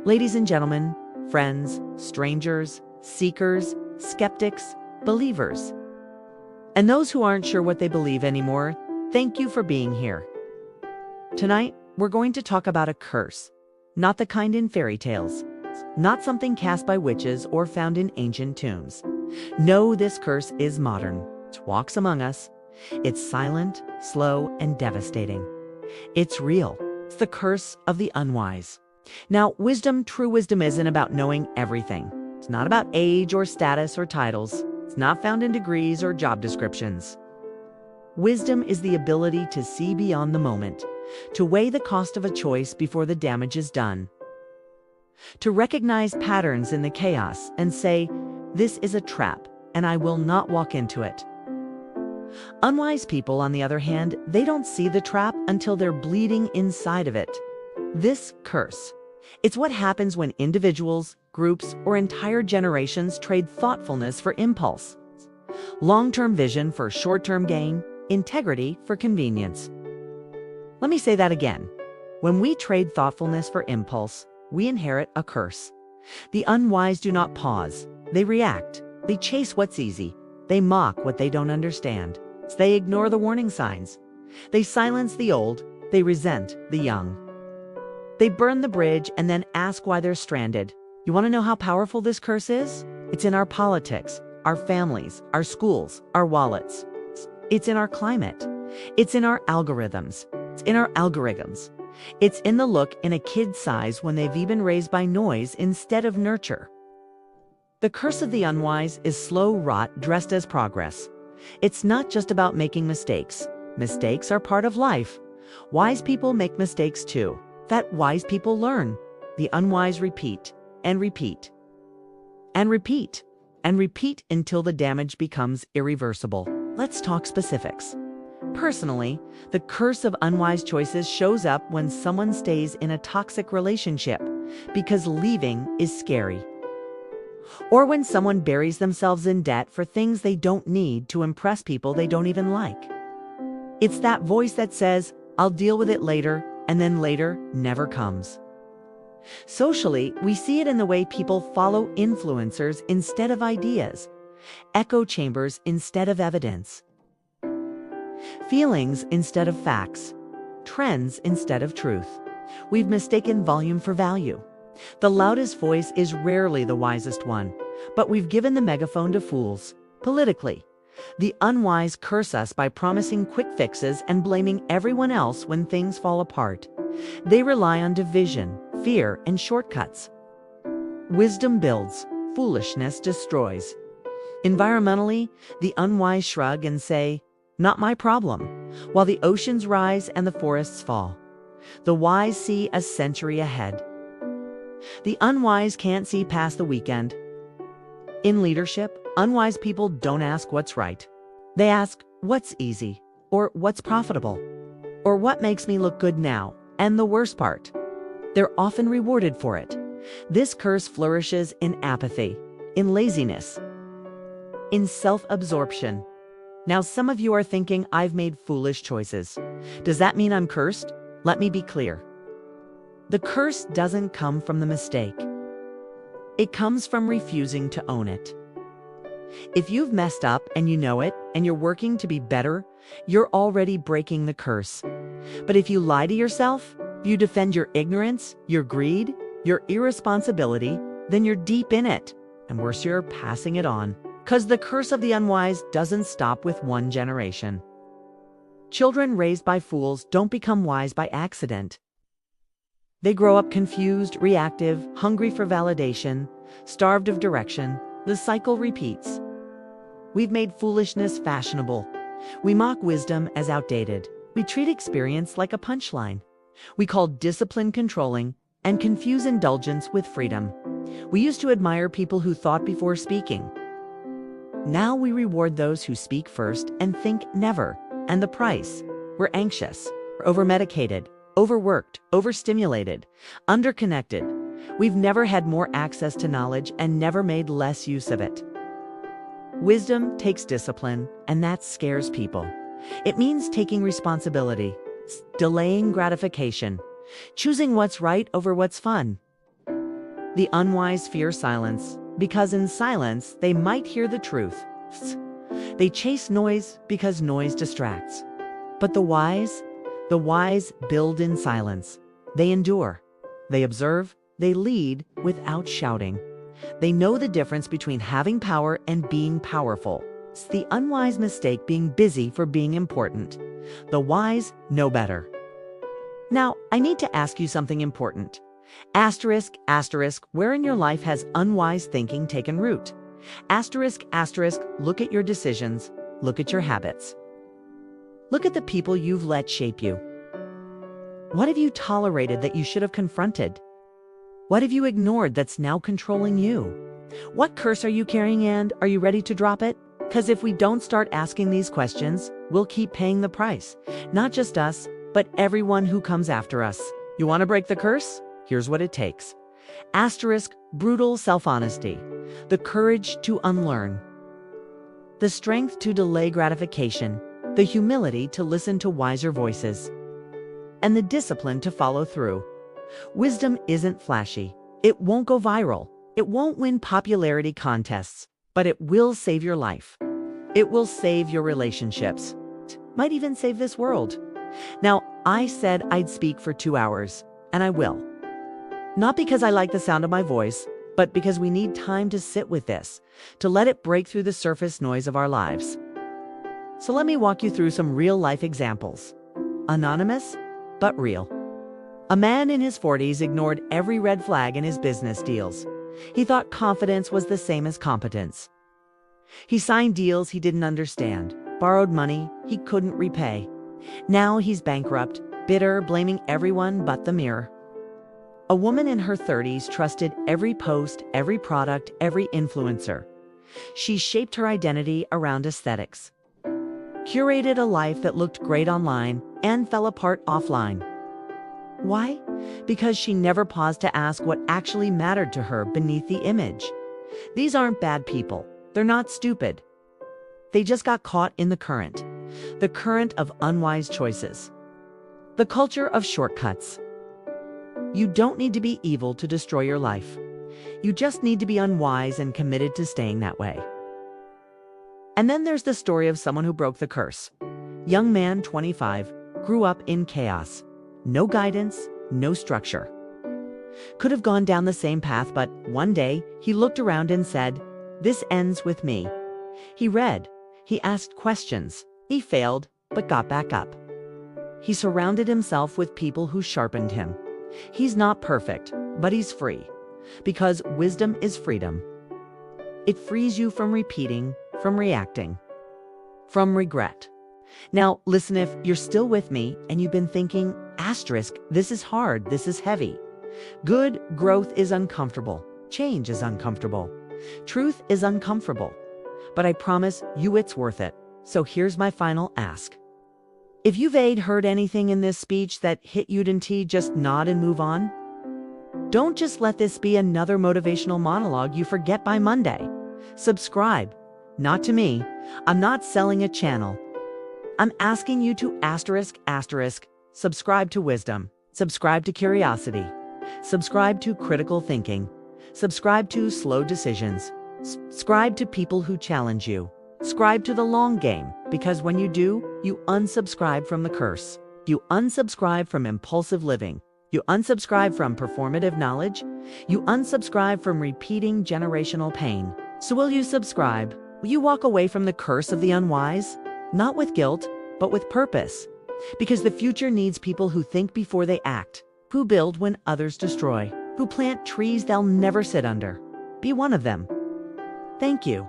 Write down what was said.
Ladies and gentlemen, friends, strangers, seekers, skeptics, believers, and those who aren't sure what they believe anymore, thank you for being here. Tonight, we're going to talk about a curse, not the kind in fairy tales, not something cast by witches or found in ancient tombs. No, this curse is modern. It walks among us. It's silent, slow, and devastating. It's real. It's the curse of the unwise. Now, true wisdom isn't about knowing everything. It's not about age or status or titles. It's not found in degrees or job descriptions. Wisdom is the ability to see beyond the moment, to weigh the cost of a choice before the damage is done, to recognize patterns in the chaos and say, "This is a trap, and I will not walk into it." Unwise people, on the other hand, they don't see the trap until they're bleeding inside of it. This curse. It's what happens when individuals, groups, or entire generations trade thoughtfulness for impulse, long-term vision for short-term gain, integrity for convenience. Let me say that again. When we trade thoughtfulness for impulse, we inherit a curse. The unwise do not pause. They react. They chase what's easy. They mock what they don't understand. They ignore the warning signs. They silence the old. They resent the young. They burn the bridge and then ask why they're stranded. You want to know how powerful this curse is? It's in our politics, our families, our schools, our wallets. It's in our climate. It's in our algorithms. It's in our algorithms. It's in the look in a kid's eyes when they've been raised by noise instead of nurture. The curse of the unwise is slow rot dressed as progress. It's not just about making mistakes. Mistakes are part of life. Wise people make mistakes too. That wise people learn. The unwise repeat and repeat and repeat and repeat until the damage becomes irreversible. Let's talk specifics. Personally, the curse of unwise choices shows up when someone stays in a toxic relationship because leaving is scary. Or when someone buries themselves in debt for things they don't need to impress people they don't even like. It's that voice that says, "I'll deal with it later," and then later never comes. Socially, we see it in the way people follow influencers instead of ideas, echo chambers instead of evidence, feelings instead of facts, trends instead of truth. We've mistaken volume for value. The loudest voice is rarely the wisest one, but we've given the megaphone to fools. Politically, the unwise curse us by promising quick fixes and blaming everyone else when things fall apart. They rely on division, fear, and shortcuts. Wisdom builds, foolishness destroys. Environmentally, the unwise shrug and say, "Not my problem," while the oceans rise and the forests fall. The wise see a century ahead. The unwise can't see past the weekend. In leadership, unwise people don't ask what's right. They ask what's easy, or what's profitable, or what makes me look good now. And the worst part, they're often rewarded for it. This curse flourishes in apathy, in laziness, in self-absorption. Now, some of you are thinking, "I've made foolish choices. Does that mean I'm cursed?" Let me be clear. The curse doesn't come from the mistake. It comes from refusing to own it. If you've messed up and you know it, and you're working to be better, you're already breaking the curse. But if you lie to yourself, you defend your ignorance, your greed, your irresponsibility, then you're deep in it. And worse, you're passing it on. Because the curse of the unwise doesn't stop with one generation. Children raised by fools don't become wise by accident. They grow up confused, reactive, hungry for validation, starved of direction. The cycle repeats. We've made foolishness fashionable. We mock wisdom as outdated. We treat experience like a punchline. We call discipline controlling and confuse indulgence with freedom. We used to admire people who thought before speaking. Now we reward those who speak first and think never. And the price? We're anxious, we're overmedicated, overworked, overstimulated, underconnected. We've never had more access to knowledge and never made less use of it. Wisdom takes discipline, and that scares people. It means taking responsibility, delaying gratification, choosing what's right over what's fun. The unwise fear silence, because in silence they might hear the truth. They chase noise because noise distracts. But the wise build in silence. They endure. They observe. They lead without shouting. They know the difference between having power and being powerful. It's the unwise mistake being busy for being important. The wise know better. Now, I need to ask you something important. Asterisk, asterisk, where in your life has unwise thinking taken root? Asterisk, asterisk, look at your decisions. Look at your habits. Look at the people you've let shape you. What have you tolerated that you should have confronted? What have you ignored that's now controlling you? What curse are you carrying, and are you ready to drop it? Because if we don't start asking these questions, we'll keep paying the price. Not just us, but everyone who comes after us. You want to break the curse? Here's what it takes. Asterisk, brutal self-honesty. The courage to unlearn. The strength to delay gratification. The humility to listen to wiser voices. And the discipline to follow through. Wisdom isn't flashy. It won't go viral. It won't win popularity contests, but it will save your life. It will save your relationships. It might even save this world. Now, I said I'd speak for 2 hours, and I will. Not because I like the sound of my voice, but because we need time to sit with this, to let it break through the surface noise of our lives. So let me walk you through some real-life examples. Anonymous, but real. A man in his 40s ignored every red flag in his business deals. He thought confidence was the same as competence. He signed deals he didn't understand, borrowed money he couldn't repay. Now he's bankrupt, bitter, blaming everyone but the mirror. A woman in her 30s trusted every post, every product, every influencer. She shaped her identity around aesthetics, curated a life that looked great online and fell apart offline. Why? Because she never paused to ask what actually mattered to her beneath the image. These aren't bad people. They're not stupid. They just got caught in the current of unwise choices. The culture of shortcuts. You don't need to be evil to destroy your life. You just need to be unwise and committed to staying that way. And then there's the story of someone who broke the curse. Young man, 25, grew up in chaos. No guidance, no structure. Could have gone down the same path, but one day he looked around and said, "This ends with me." He read, he asked questions, he failed, but got back up. He surrounded himself with people who sharpened him. He's not perfect, but he's free, because wisdom is freedom. It frees you from repeating, from reacting, from regret. Now, listen, if you're still with me and you've been thinking, asterisk, this is hard, this is heavy. Good growth is uncomfortable. Change is uncomfortable. Truth is uncomfortable. But I promise you it's worth it. So here's my final ask. If you've heard anything in this speech that hit you, just nod and move on. Don't just let this be another motivational monologue you forget by Monday. Subscribe. Not to me. I'm not selling a channel. I'm asking you to asterisk, asterisk, subscribe to wisdom, subscribe to curiosity, subscribe to critical thinking, subscribe to slow decisions, subscribe to people who challenge you, subscribe to the long game, because when you do, you unsubscribe from the curse. You unsubscribe from impulsive living. You unsubscribe from performative knowledge. You unsubscribe from repeating generational pain. So will you subscribe? Will you walk away from the curse of the unwise? Not with guilt, but with purpose. Because the future needs people who think before they act, who build when others destroy, who plant trees they'll never sit under. Be one of them. Thank you.